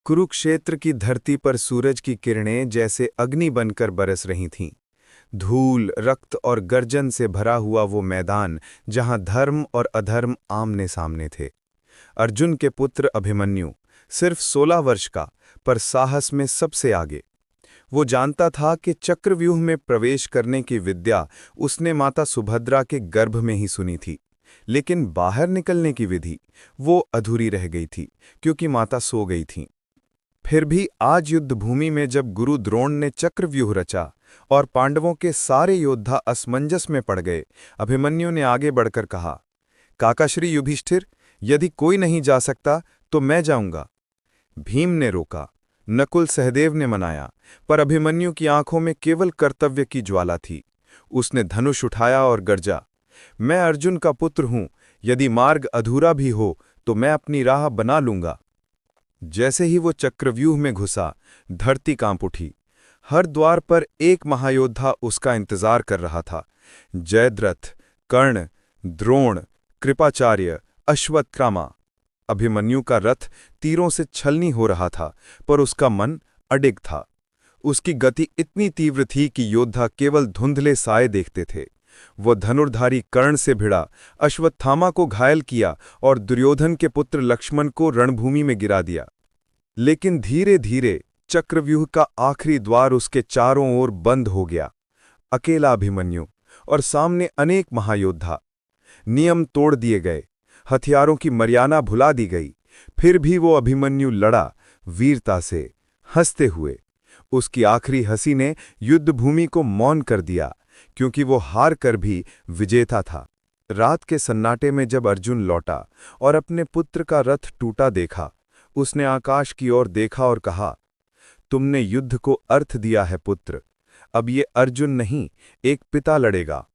कुरुक्षेत्र की धरती पर सूरज की किरणें जैसे अग्नि बनकर बरस रही थीं। धूल, रक्त और गर्जन से भरा हुआ वो मैदान जहां धर्म और अधर्म आमने सामने थे। अर्जुन के पुत्र अभिमन्यु, सिर्फ 16 वर्ष का, पर साहस में सबसे आगे। वो जानता था कि चक्रव्यूह में प्रवेश करने की विद्या उसने माता सुभद्रा के गर्भ में ही सुनी थी, लेकिन बाहर निकलने की विधि वो अधूरी रह गई थी, क्योंकि माता सो गई थीं। फिर भी आज युद्धभूमि में जब गुरु द्रोण ने चक्रव्यूह रचा और पांडवों के सारे योद्धा असमंजस में पड़ गए, अभिमन्यु ने आगे बढ़कर कहा, काकाश्री युधिष्ठिर, यदि कोई नहीं जा सकता तो मैं जाऊंगा। भीम ने रोका, नकुल सहदेव ने मनाया, पर अभिमन्यु की आंखों में केवल कर्तव्य की ज्वाला थी। उसने धनुष उठाया और गरजा, मैं अर्जुन का पुत्र हूं, यदि मार्ग अधूरा भी हो तो मैं अपनी राह बना लूंगा। जैसे ही वो चक्रव्यूह में घुसा, धरती कांप उठी। हर द्वार पर एक महायोद्धा उसका इंतजार कर रहा था। जयद्रथ, कर्ण, द्रोण, कृपाचार्य, अश्वत्थामा। अभिमन्यु का रथ तीरों से छलनी हो रहा था, पर उसका मन अडिग था। उसकी गति इतनी तीव्र थी कि योद्धा केवल धुंधले साए देखते थे। वो धनुर्धारी कर्ण से भिड़ा, अश्वत्थामा को घायल किया और दुर्योधन के पुत्र लक्ष्मण को रणभूमि में गिरा दिया। लेकिन धीरे धीरे चक्रव्यूह का आखिरी द्वार उसके चारों ओर बंद हो गया। अकेला अभिमन्यु और सामने अनेक महायोद्धा। नियम तोड़ दिए गए, हथियारों की मर्यादा भुला दी गई, फिर भी वो अभिमन्यु लड़ा, वीरता से, हंसते हुए। उसकी आखिरी हंसी ने युद्धभूमि को मौन कर दिया, क्योंकि वो हार कर भी विजेता था। रात के सन्नाटे में जब अर्जुन लौटा और अपने पुत्र का रथ टूटा देखा, उसने आकाश की ओर देखा और कहा, तुमने युद्ध को अर्थ दिया है पुत्र। अब ये अर्जुन नहीं, एक पिता लड़ेगा।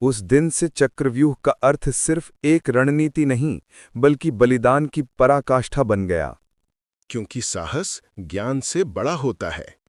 उस दिन से चक्रव्यूह का अर्थ सिर्फ एक रणनीति नहीं, बल्कि बलिदान की पराकाष्ठा बन गया। क्योंकि साहस ज्ञान से बड़ा होता है।